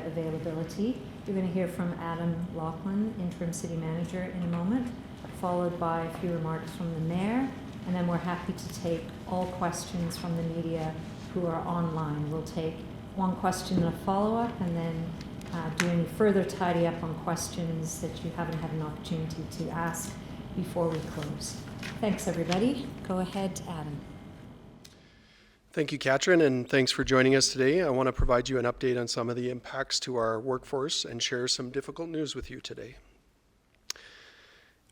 media availability. You're going to hear from Adam Laughlin, Interim City Manager, in a moment, followed by a few remarks from the Mayor, and then we're happy to take all questions from the media who are online. We'll take one question and a follow-up, and then do any further tidy up on questions that you haven't had an opportunity to ask before we close. Thanks, everybody. Go ahead, Adam. Thank you, Katrin, and thanks for joining us today. I want to provide you an update on some of the impacts to our workforce and share some difficult news with you today.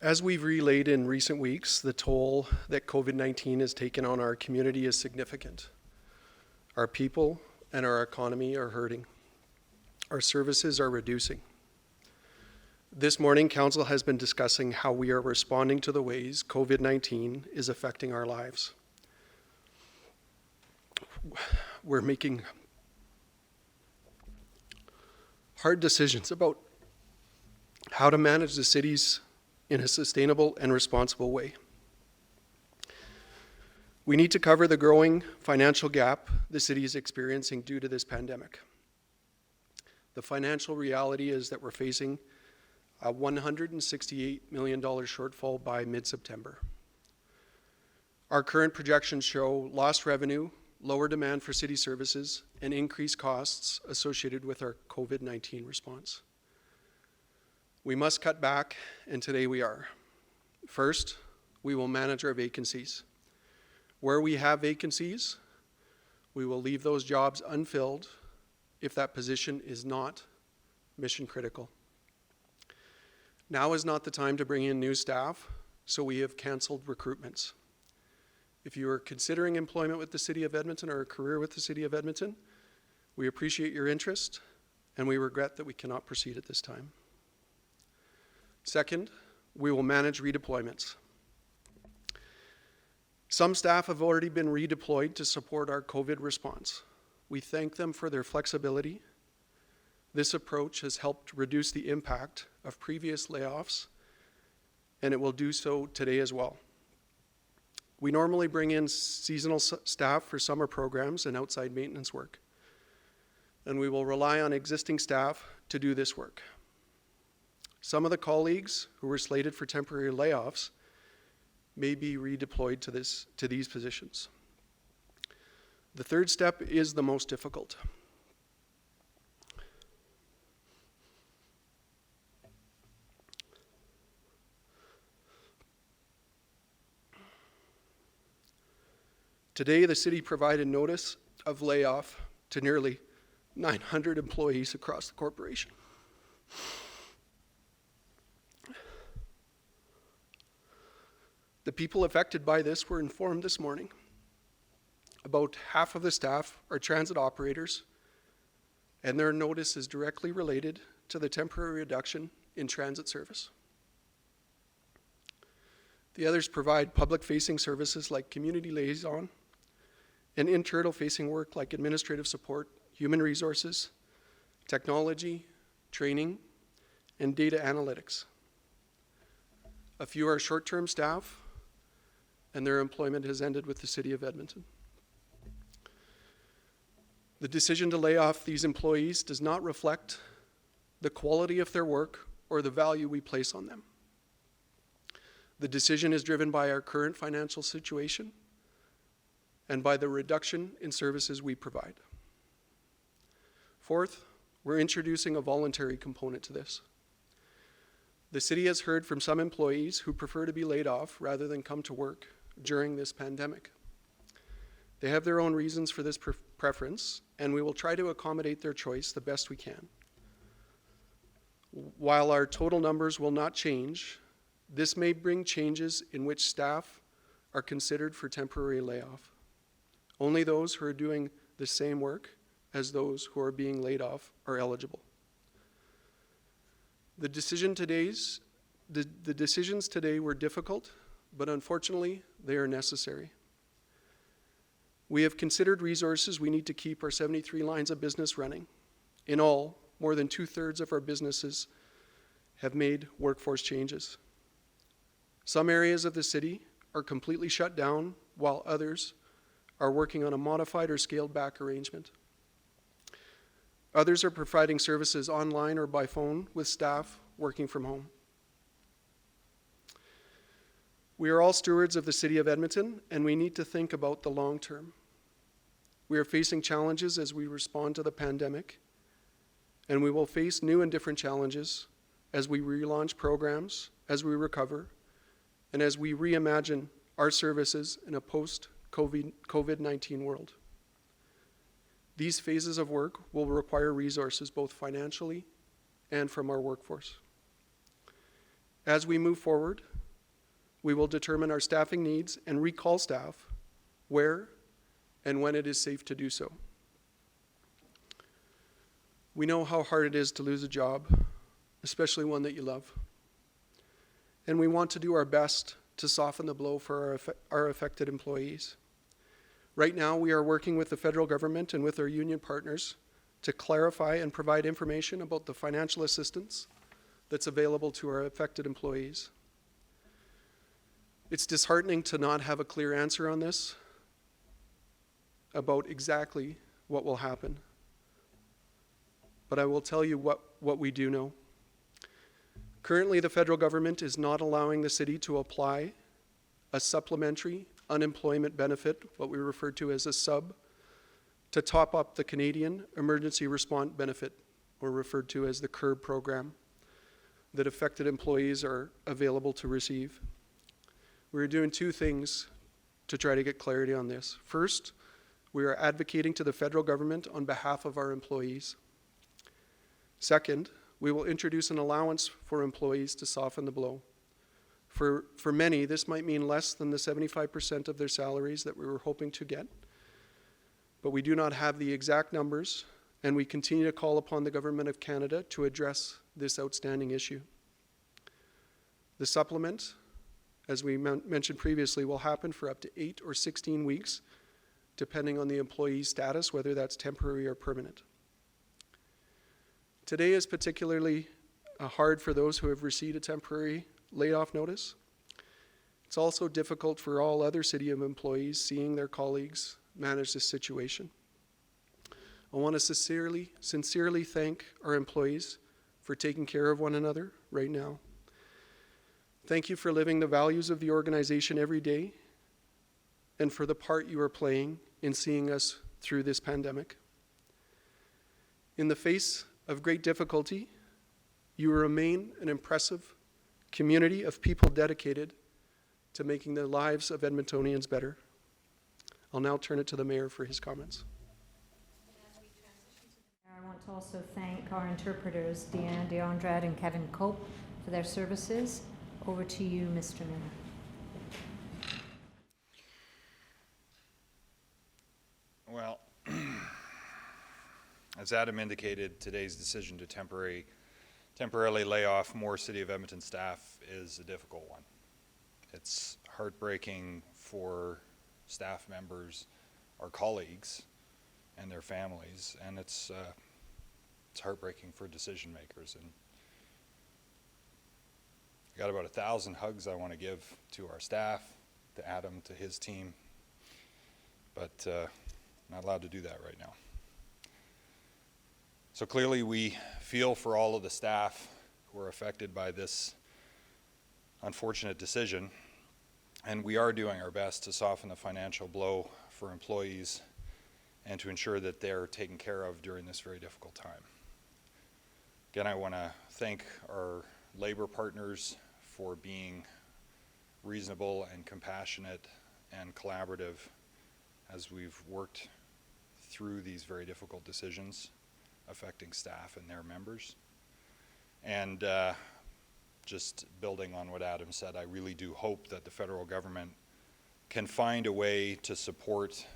As we've relayed in recent weeks, the toll that COVID-19 has taken on our community is significant. Our people and our economy are hurting. Our services are reducing. This morning, Council has been discussing how we are responding to the ways COVID-19 is affecting our lives. We're making hard decisions about how to manage the cities in a sustainable and responsible way. We need to cover the growing financial gap the city is experiencing due to this pandemic. The financial reality is that we're facing a $168 million shortfall by mid-September. Our current projections show lost revenue, lower demand for city services, and increased costs associated with our COVID-19 response. We must cut back, and today we are. First, we will manage our vacancies. Where we have vacancies, we will leave those jobs unfilled if that position is not mission critical. Now is not the time to bring in new staff, so we have canceled recruitments. If you are considering employment with the City of Edmonton or a career with the City of Edmonton, we appreciate your interest, and we regret that we cannot proceed at this time. Second, we will manage redeployments. Some staff have already been redeployed to support our COVID response. We thank them for their flexibility. This approach has helped reduce the impact of previous layoffs, and it will do so today as well. We normally bring in seasonal staff for summer programs and outside maintenance work, and we will rely on existing staff to do this work. Some of the colleagues who were slated for temporary layoffs may be redeployed to these positions. The third step is the most difficult. Today, the city provided notice of layoff to nearly 900 employees across the corporation. The people affected by this were informed this morning. About half of the staff are transit operators, and their notice is directly related to the temporary reduction in transit service. The others provide public-facing services like community liaison and internal-facing work like administrative support, human resources, technology, training, and data analytics. A few are short-term staff, and their employment has ended with the City of Edmonton. The decision to lay off these employees does not reflect the quality of their work or the value we place on them. The decision is driven by our current financial situation and by the reduction in services we provide. Fourth, we're introducing a voluntary component to this. The city has heard from some employees who prefer to be laid off rather than come to work during this pandemic. They have their own reasons for this preference, and we will try to accommodate their choice the best we can. While our total numbers will not change, this may bring changes in which staff are considered for temporary layoff. Only those who are doing the same work as those who are being laid off are eligible. The decisions today were difficult, but unfortunately, they are necessary. We have considered resources we need to keep our 73 lines of business running. In all, more than 2/3 of our businesses have made workforce changes. Some areas of the city are completely shut down, while others are working on a modified or scaled back arrangement. Others are providing services online or by phone with staff working from home. We are all stewards of the City of Edmonton, and we need to think about the long term. We are facing challenges as we respond to the pandemic, and we will face new and different challenges as we relaunch programs, as we recover, and as we reimagine our services in a post-COVID-19 world. These phases of work will require resources both financially and from our workforce. As we move forward, we will determine our staffing needs and recall staff where and when it is safe to do so. We know how hard it is to lose a job, especially one that you love. And we want to do our best to soften the blow for our affected employees. Right now, we are working with the federal government and with our union partners to clarify and provide information about the financial assistance that's available to our affected employees. It's disheartening to not have a clear answer on this about exactly what will happen. But I will tell you what we do know. Currently, the federal government is not allowing the city to apply a supplementary unemployment benefit, what we refer to as a sub, to top up the Canadian Emergency Response Benefit, or referred to as the CERB program, that affected employees are available to receive. We're doing two things to try to get clarity on this. First, we are advocating to the federal government on behalf of our employees. Second, we will introduce an allowance for employees to soften the blow. For many, this might mean less than the 75% of their salaries that we were hoping to get, but we do not have the exact numbers, and we continue to call upon the Government of Canada to address this outstanding issue. The supplement, as we mentioned previously, will happen for up to 8 or 16 weeks, depending on the employee's status, whether that's temporary or permanent. Today is particularly hard for those who have received a temporary layoff notice. It's also difficult for all other city employees seeing their colleagues manage this situation. I want to sincerely thank our employees for taking care of one another right now. Thank you for living the values of the organization every day and for the part you are playing in seeing us through this pandemic. In the face of great difficulty, you remain an impressive community of people dedicated to making the lives of Edmontonians better. I'll now turn it to the Mayor for his comments. As we transition to the Mayor, I want to also thank our interpreters, Deanne Deondrad and Kevin Cope, for their services. Over to you, Mr. Mayor. Well, as Adam indicated, today's decision to temporarily lay off more City of Edmonton staff is a difficult one. It's heartbreaking for staff members, our colleagues, and their families, and it's heartbreaking for decision makers. And I got about 1,000 hugs I want to give to our staff, to Adam, to his team, but not allowed to do that right now. So clearly we feel for all of the staff who are affected by this unfortunate decision, and we are doing our best to soften the financial blow for employees and to ensure that they're taken care of during this very difficult time. Again, I want to thank our labor partners for being reasonable and compassionate and collaborative as we've worked through these very difficult decisions affecting staff and their members. And just building on what Adam said, I really do hope that the federal government can find a way to support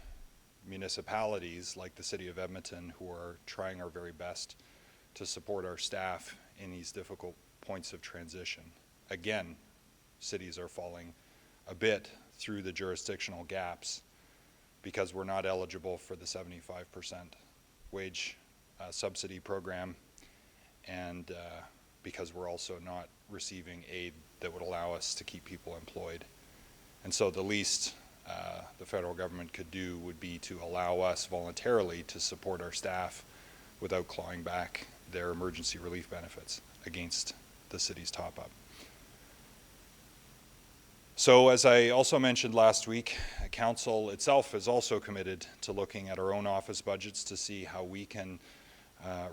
municipalities like the City of Edmonton, who are trying our very best to support our staff in these difficult points of transition. Again, cities are falling a bit through the jurisdictional gaps because we're not eligible for the 75% wage subsidy program, and because we're also not receiving aid that would allow us to keep people employed. And so the least the federal government could do would be to allow us voluntarily to support our staff without clawing back their emergency relief benefits against the city's top-up. So as I also mentioned last week, Council itself is also committed to looking at our own office budgets to see how we can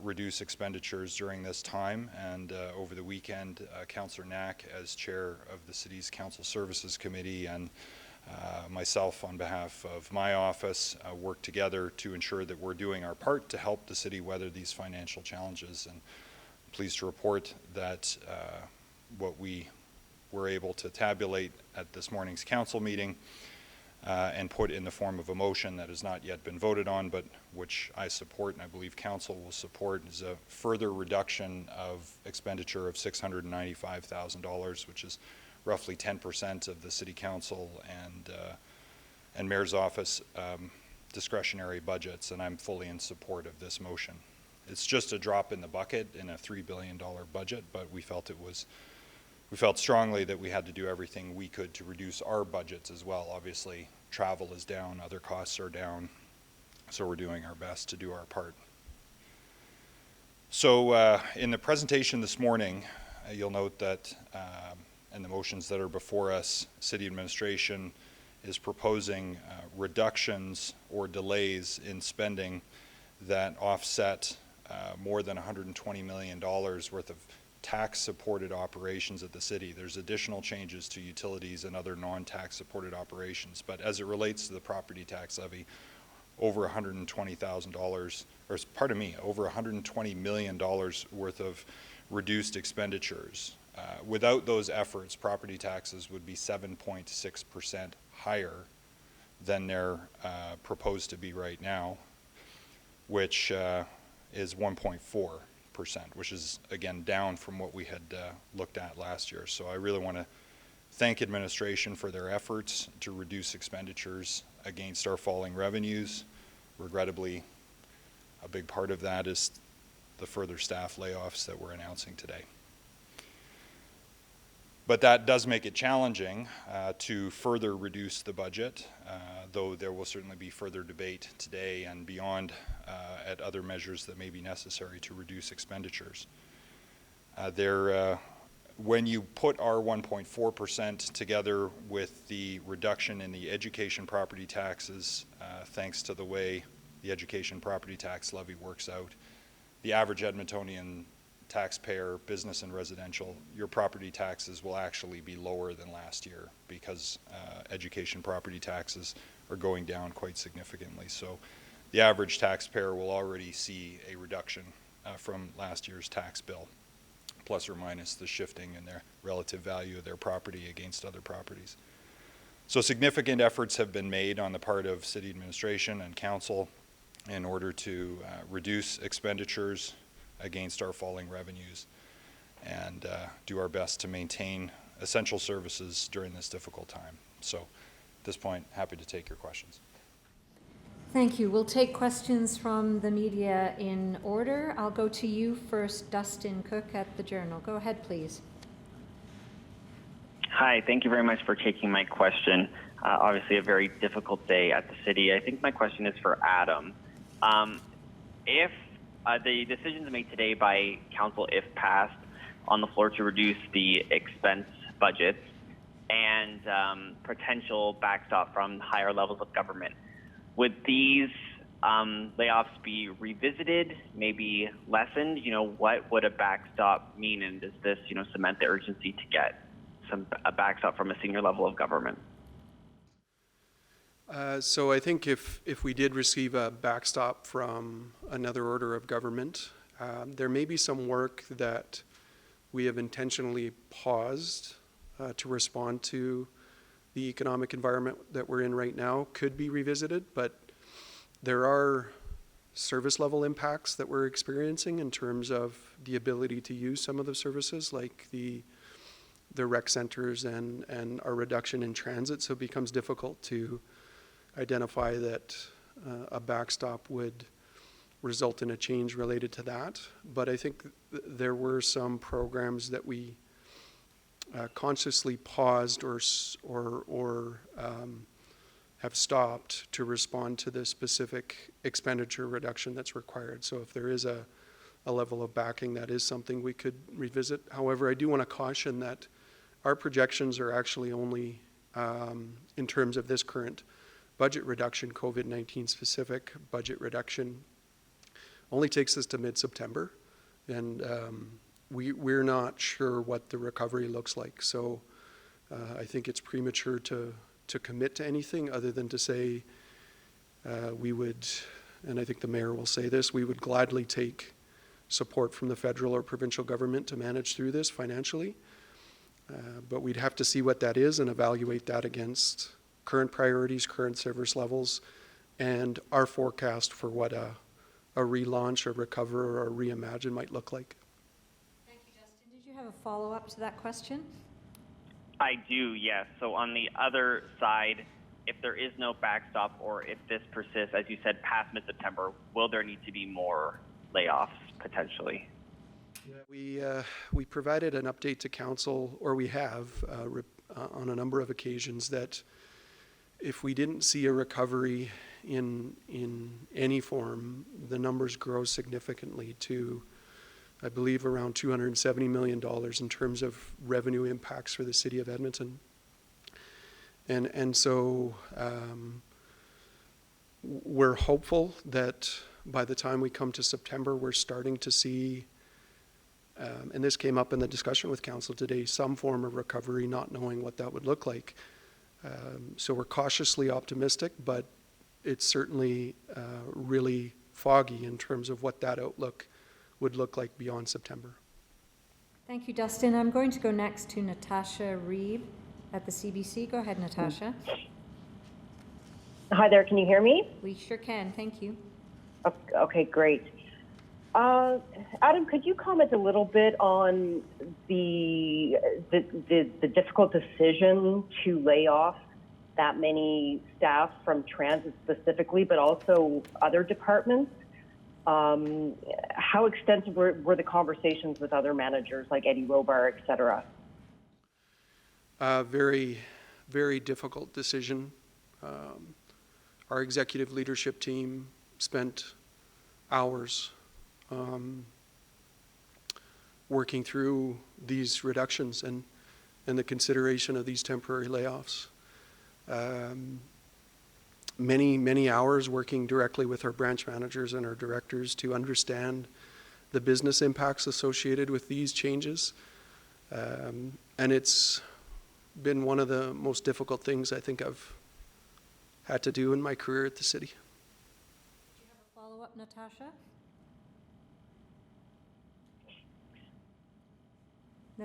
reduce expenditures during this time. And over the weekend, Councillor Knack, as chair of the city's Council Services Committee, and myself on behalf of my office worked together to ensure that we're doing our part to help the city weather these financial challenges. And I'm pleased to report that what we were able to tabulate at this morning's council meeting and put in the form of a motion that has not yet been voted on, but which I support and I believe council will support, is a further reduction of expenditure of $695,000, which is roughly 10% of the city council and mayor's office discretionary budgets, and I'm fully in support of this motion. It's just a drop in the bucket in a $3 billion budget, but we felt strongly that we had to do everything we could to reduce our budgets as well. Obviously, travel is down, other costs are down, so we're doing our best to do our part. So in the presentation this morning, you'll note that and the motions that are before us, city administration is proposing reductions or delays in spending that offset more than $120 million worth of tax-supported operations at the city. There's additional changes to utilities and other non-tax supported operations, but as it relates to the property tax levy, over $120,000, or pardon me, over $120 million worth of reduced expenditures. Without those efforts, property taxes would be 7.6% higher than they're proposed to be right now, which is 1.4%, which is again down from what we had looked at last year. So I really want to thank administration for their efforts to reduce expenditures against our falling revenues. Regrettably, a big part of that is the further staff layoffs that we're announcing today. But that does make it challenging to further reduce the budget, though there will certainly be further debate today and beyond at other measures that may be necessary to reduce expenditures. When you put our 1.4% together with the reduction in the education property taxes, thanks to the way the education property tax levy works out, the average Edmontonian taxpayer, business and residential, your property taxes will actually be lower than last year because education property taxes are going down quite significantly. So the average taxpayer will already see a reduction from last year's tax bill, plus or minus the shifting in their relative value of their property against other properties. So significant efforts have been made on the part of city administration and council in order to reduce expenditures against our falling revenues and do our best to maintain essential services during this difficult time. So at this point, happy to take your questions. Thank you. We'll take questions from the media in order. I'll go to you first, Dustin Cook at the Journal. Go ahead, please. Hi, thank you very much for taking my question. Obviously a very difficult day at the city. I think my question is for Adam. If the decisions made today by council, if passed, on the floor to reduce the expense budgets and potential backstop from higher levels of government, would these layoffs be revisited, maybe lessened? You know, what would a backstop mean, and does this, you know, cement the urgency to get a backstop from a senior level of government? So I think if we did receive a backstop from another order of government, there may be some work that we have intentionally paused to respond to the economic environment that we're in right now could be revisited, but there are service level impacts that we're experiencing in terms of the ability to use some of the services like the rec centers and our reduction in transit, so it becomes difficult to identify that a backstop would result in a change related to that. But I think there were some programs that we consciously paused or have stopped to respond to the specific expenditure reduction that's required. So if there is a level of backing, that is something we could revisit. However, I do want to caution that our projections are actually only in terms of this current budget reduction, COVID-19 specific budget reduction, only takes us to mid-September. And we're not sure what the recovery looks like. So I think it's premature to commit to anything other than to say we would, and I think the mayor will say this, we would gladly take support from the federal or provincial government to manage through this financially. But we'd have to see what that is and evaluate that against current priorities, current service levels, and our forecast for what a relaunch, a recover, or a reimagine might look like. Thank you, Justin. Did you have a follow-up to that question? I do, yes. So on the other side, if there is no backstop or if this persists, as you said, past mid-September, will there need to be more layoffs potentially? Yeah, we provided an update to council, or we have on a number of occasions, that if we didn't see a recovery in any form, the numbers grow significantly to, I believe, around $270 million in terms of revenue impacts for the city of Edmonton. And so we're hopeful that by the time we come to September, we're starting to see, and this came up in the discussion with council today, some form of recovery, not knowing what that would look like. So we're cautiously optimistic, but it's certainly really foggy in terms of what that outlook would look like beyond September. Thank you, Dustin. I'm going to go next to Natasha Reeve at the CBC. Go ahead, Natasha. Hi there, can you hear me? We sure can. Thank you. Okay, great. Adam, could you comment a little bit on the difficult decision to lay off that many staff from transit specifically, but also other departments? How extensive were the conversations with other managers like Eddie Robar, et cetera? Very, very difficult decision. Our executive leadership team spent hours working through these reductions and the consideration of these temporary layoffs. Many hours working directly with our branch managers and our directors to understand the business impacts associated with these changes. And it's been one of the most difficult things I think I've had to do in my career at the city. Do you have a follow-up, Natasha?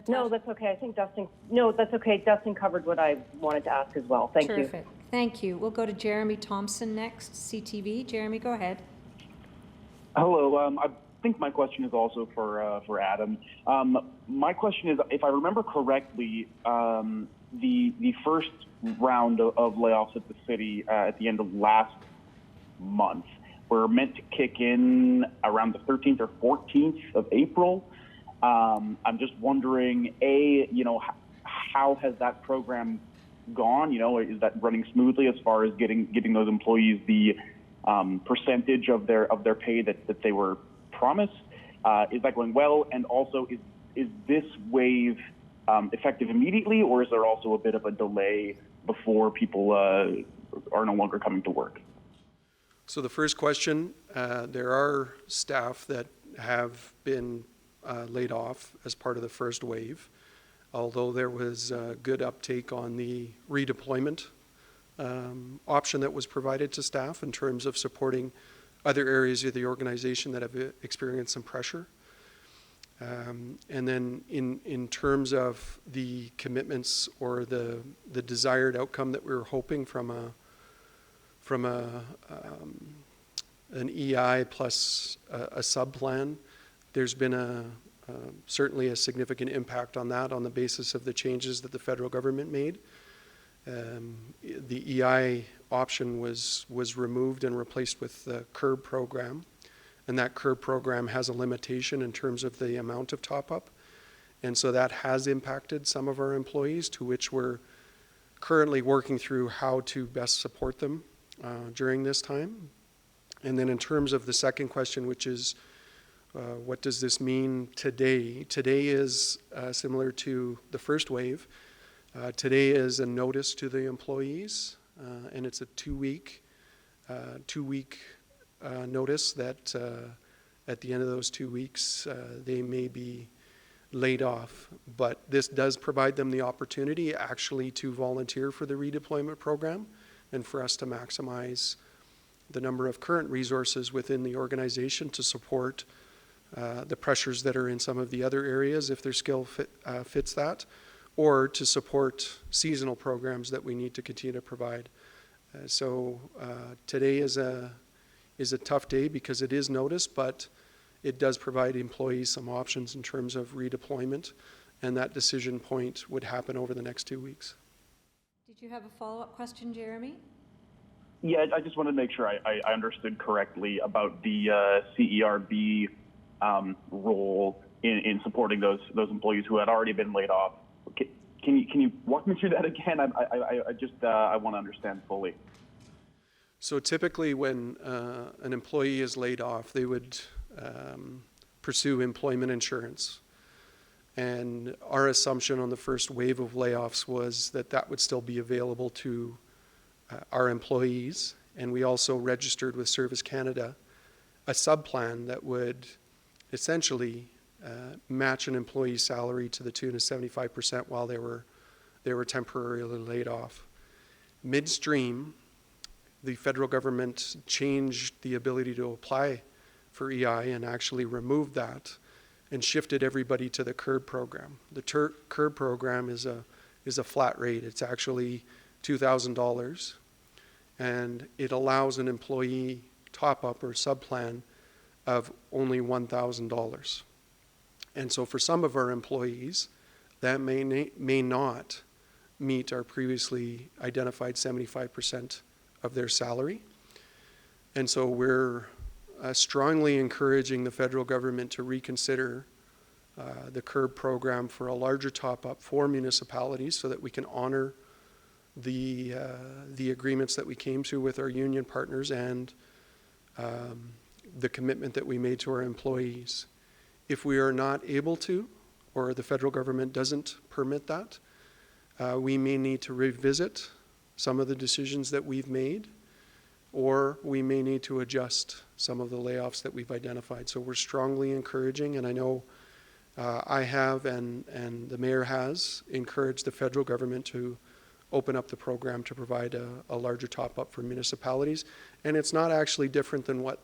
No, that's okay. I think Dustin. No, that's okay. Dustin covered what I wanted to ask as well. Thank you. Terrific. Thank you. We'll go to Jeremy Thompson next, CTV. Jeremy, go ahead. Hello. I think my question is also for Adam. My question is, if I remember correctly, the first round of layoffs at the city at the end of last month were meant to kick in around the 13th or 14th of April. I'm just wondering, how has that program gone? Is that running smoothly as far as getting those employees the percentage of their pay that they were promised? Is that going well? And also, is this wave effective immediately, or is there also a bit of a delay before people are no longer coming to work? So the first question, there are staff that have been laid off as part of the first wave, although there was good uptake on the redeployment option that was provided to staff in terms of supporting other areas of the organization that have experienced some pressure. And then in terms of the commitments or the desired outcome that we were hoping from an EI plus a sub-plan, there's been certainly a significant impact on that on the basis of the changes that the federal government made. The EI option was removed and replaced with the CURB program, and that CURB program has a limitation in terms of the amount of top-up, and so that has impacted some of our employees, to which we're currently working through how to best support them during this time. And then in terms of the second question, which is what does this mean today? Today is similar to the first wave. Today is a notice to the employees, and it's a two-week notice that at the end of those 2 weeks they may be laid off. But this does provide them the opportunity actually to volunteer for the redeployment program and for us to maximize the number of current resources within the organization to support the pressures that are in some of the other areas if their skill fits that, or to support seasonal programs that we need to continue to provide. So today is a tough day because it is notice, but it does provide employees some options in terms of redeployment, and that decision point would happen over the next 2 weeks. Did you have a follow-up question, Jeremy? Yeah, I just wanted to make sure I understood correctly about the CERB role in supporting those employees who had already been laid off. Can you walk me through that again? I want to understand fully. So typically when an employee is laid off, they would pursue employment insurance. And our assumption on the first wave of layoffs was that that would still be available to our employees. And we also registered with Service Canada a sub-plan that would essentially match an employee's salary to the tune of 75% while they were temporarily laid off. Midstream, the federal government changed the ability to apply for EI and actually removed that and shifted everybody to the CURB program. The CURB program is a flat rate. It's actually $2,000, and it allows an employee top-up or sub-plan of only $1,000. And so for some of our employees, that may not meet our previously identified 75% of their salary. And so we're strongly encouraging the federal government to reconsider the CURB program for a larger top-up for municipalities so that we can honor the agreements that we came to with our union partners and the commitment that we made to our employees. If we are not able to, or the federal government doesn't permit that, we may need to revisit some of the decisions that we've made, or we may need to adjust some of the layoffs that we've identified. So we're strongly encouraging, and I know I have and the mayor has encouraged the federal government to open up the program to provide a larger top-up for municipalities. And it's not actually different than what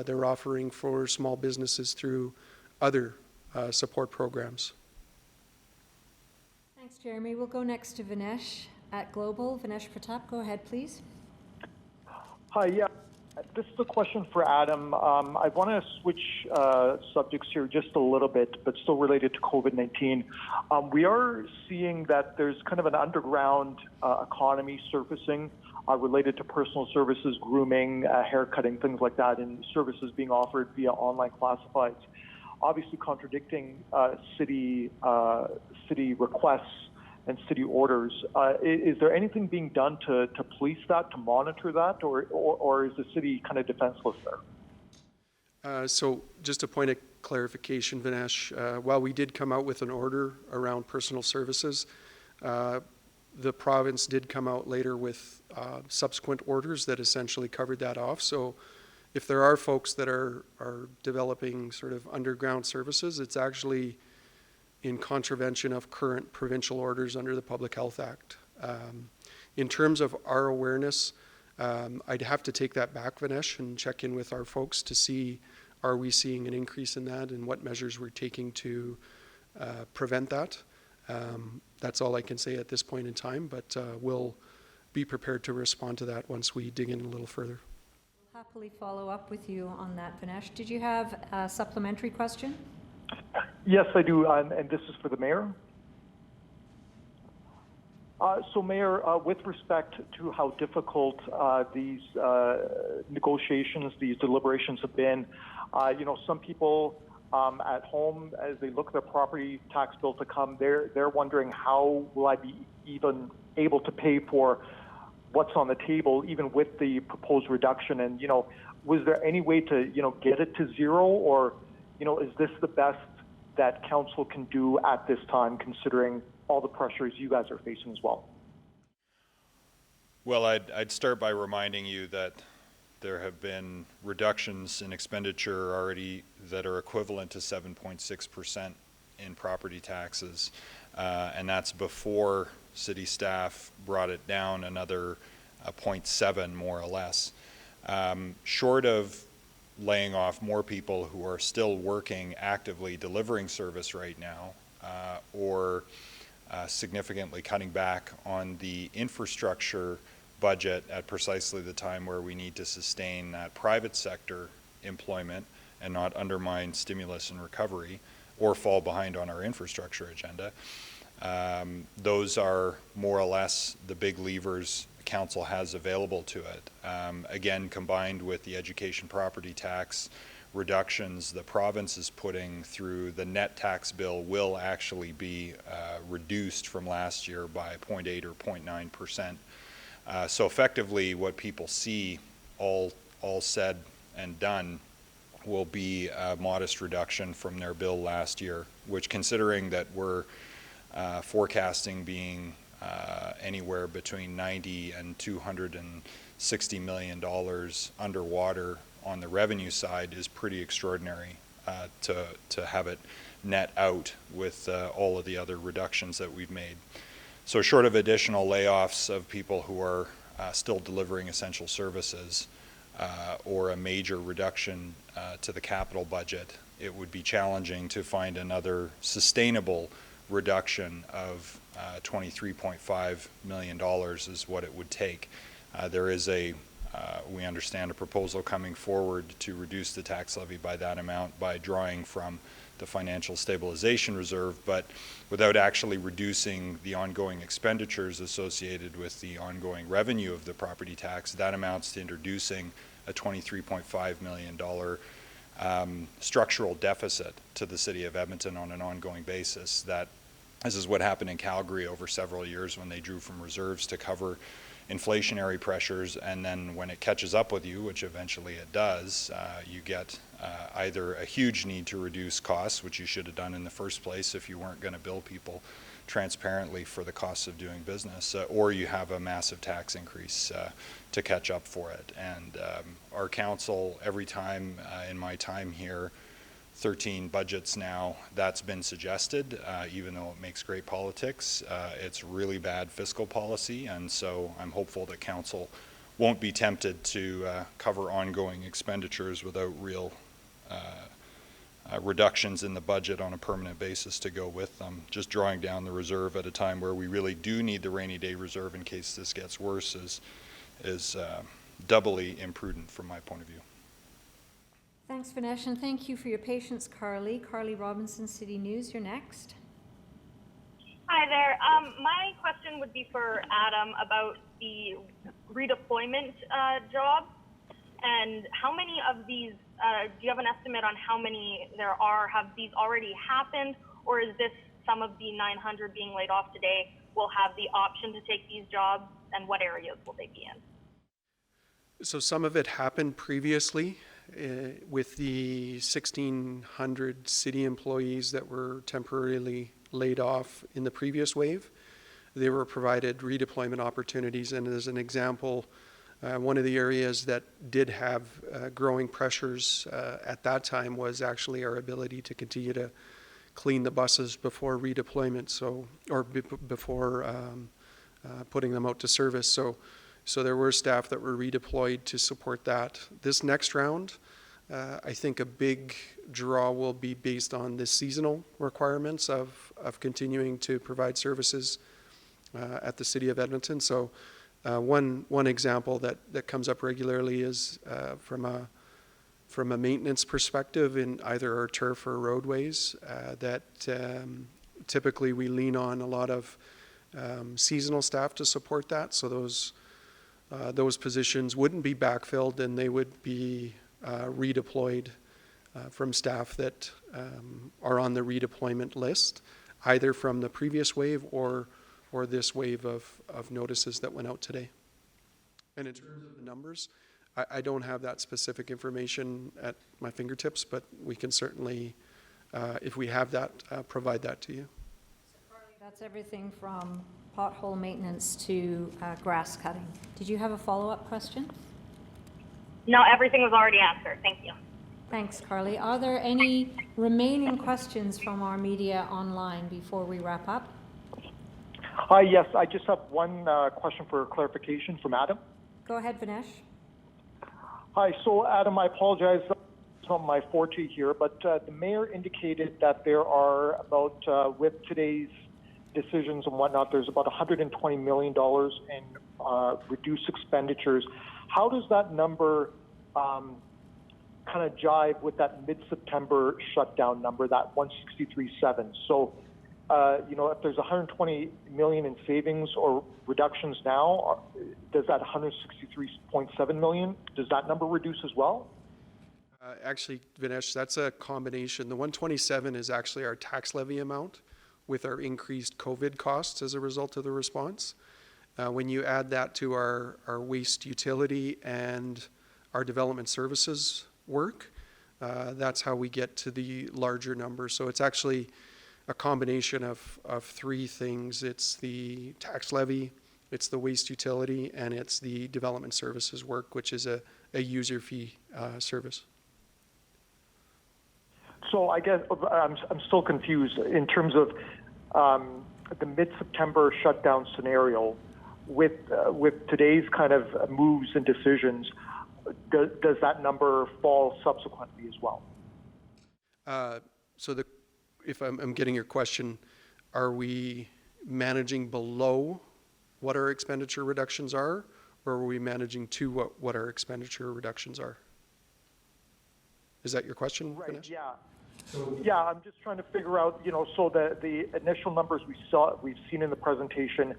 they're offering for small businesses through other support programs. Thanks, Jeremy. We'll go next to Vinesh at Global. Vinesh Pratap, go ahead, please. Hi, yeah. This is a question for Adam. I want to switch subjects here just a little bit, but still related to COVID-19. We are seeing that there's kind of an underground economy surfacing related to personal services, grooming, haircutting, things like that, and services being offered via online classifieds, obviously contradicting city requests and city orders. Is there anything being done to police that, to monitor that, or is the city kind of defenseless there? So just a point of clarification, Vinesh, while we did come out with an order around personal services, the province did come out later with subsequent orders that essentially covered that off. So if there are folks that are developing sort of underground services, it's actually in contravention of current provincial orders under the Public Health Act. In terms of our awareness, I'd have to take that back, Vinesh, and check in with our folks to see, are we seeing an increase in that and what measures we're taking to prevent that. That's all I can say at this point in time, but we'll be prepared to respond to that once we dig in a little further. We'll happily follow up with you on that, Vinesh. Did you have a supplementary question? Yes, I do, and this is for the mayor. So, Mayor, with respect to how difficult these negotiations, these deliberations have been, some people at home, as they look at their property tax bill to come, they're wondering, how will I be even able to pay for what's on the table, even with the proposed reduction? And, was there any way to, get it to zero, or, is this the best that council can do at this time, considering all the pressures you guys are facing as well? Well, I'd start by reminding you that there have been reductions in expenditure already that are equivalent to 7.6% in property taxes, and that's before city staff brought it down another 0.7 more or less. Short of laying off more people who are still working actively delivering service right now, or significantly cutting back on the infrastructure budget at precisely the time where we need to sustain that private sector employment and not undermine stimulus and recovery or fall behind on our infrastructure agenda. Those are more or less the big levers council has available to it. Again, combined with the education property tax reductions the province is putting through, the net tax bill will actually be reduced from last year by 0.8 or 0.9%. So effectively what people see all said and done will be a modest reduction from their bill last year, which, considering that we're forecasting being anywhere between $90 and $260 million underwater on the revenue side, is pretty extraordinary to have it net out with all of the other reductions that we've made. So short of additional layoffs of people who are still delivering essential services or a major reduction to the capital budget, it would be challenging to find another sustainable reduction of $23.5 million is what it would take. There is we understand, a proposal coming forward to reduce the tax levy by that amount by drawing from the financial stabilization reserve, but without actually reducing the ongoing expenditures associated with the ongoing revenue of the property tax. That amounts to introducing a $23.5 million structural deficit to the city of Edmonton on an ongoing basis. This is what happened in Calgary over several years when they drew from reserves to cover inflationary pressures, and then when it catches up with you, which eventually it does, you get either a huge need to reduce costs, which you should have done in the first place if you weren't going to bill people transparently for the costs of doing business, or you have a massive tax increase to catch up for it. And our council, every time in my time here, 13 budgets now, that's been suggested, even though it makes great politics. It's really bad fiscal policy, and so I'm hopeful that council won't be tempted to cover ongoing expenditures without real reductions in the budget on a permanent basis to go with them. Just drawing down the reserve at a time where we really do need the rainy day reserve in case this gets worse is doubly imprudent from my point of view. Thanks, Vinesh, and thank you for your patience, Carly. Carly Robinson, City News, you're next. Hi there. My question would be for Adam about the redeployment jobs, and how many of these, do you have an estimate on how many there are? Have these already happened, or is this some of the 900 being laid off today will have the option to take these jobs, and what areas will they be in? So some of it happened previously with the 1,600 city employees that were temporarily laid off in the previous wave. They were provided redeployment opportunities, and as an example, one of the areas that did have growing pressures at that time was actually our ability to continue to clean the buses before redeployment, before putting them out to service. So there were staff that were redeployed to support that. This next round, I think a big draw will be based on the seasonal requirements of continuing to provide services at the City of Edmonton. So one example that comes up regularly is from a maintenance perspective in either our turf or roadways, that typically we lean on a lot of seasonal staff to support that. So those positions wouldn't be backfilled, and they would be redeployed from staff that are on the redeployment list, either from the previous wave or for this wave of notices that went out today. And in terms of the numbers, I don't have that specific information at my fingertips, but we can certainly, if we have that, provide that to you. So Carly, that's everything from pothole maintenance to grass cutting. Did you have a follow-up question? No, everything was already answered. Thank you. Thanks, Carly. Are there any remaining questions from our media online before we wrap up? Hi, yes, I just have one question for clarification from Adam. Go ahead, Vinesh. Hi, so Adam, I apologize, it's not my forte here, but the mayor indicated that there are about, with today's decisions and whatnot, there's about $120 million in reduced expenditures. How does that number kind of jive with that mid-September shutdown number, that 163.7? So, you know, if there's 120 million in savings or reductions now, does that 163.7 million, does that number reduce as well? Actually, Vinesh, that's a combination. The 127 is actually our tax levy amount with our increased COVID costs as a result of the response. When you add that to our waste utility and our development services work, that's how we get to the larger number. So it's actually a combination of three things. It's the tax levy, it's the waste utility, and it's the development services work, which is a user fee service. So I guess I'm still confused in terms of the mid-September shutdown scenario. With today's kind of moves and decisions, does that number fall subsequently as well? So if I'm getting your question, are we managing below what our expenditure reductions are, or are we managing to what our expenditure reductions are? Is that your question? Right, Ganesh? yeah. Yeah, I'm just trying to figure out, you know, so the initial numbers we've seen in the presentation,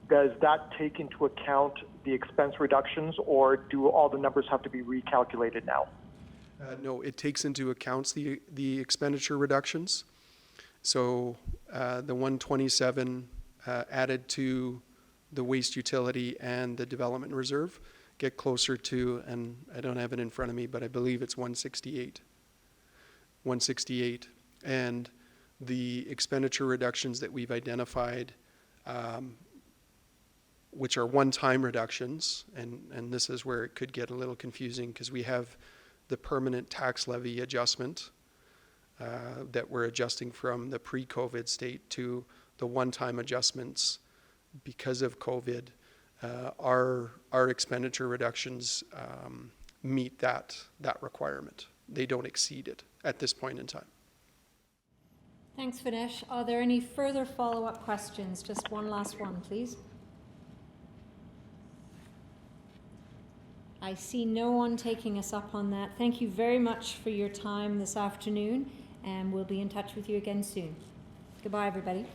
does that take into account the expense reductions, or do all the numbers have to be recalculated now? No, it takes into account the expenditure reductions. So the 127 added to the waste utility and the development reserve get closer to, and I don't have it in front of me, but I believe it's 168. 168. And the expenditure reductions that we've identified, which are one-time reductions, and this is where it could get a little confusing because we have the permanent tax levy adjustment that we're adjusting from the pre-COVID state to the one-time adjustments because of COVID. Our expenditure reductions meet that requirement. They don't exceed it at this point in time. Thanks, Vinesh. Are there any further follow-up questions? Just one last one, please. I see no one taking us up on that. Thank you very much for your time this afternoon, and we'll be in touch with you again soon. Goodbye, everybody.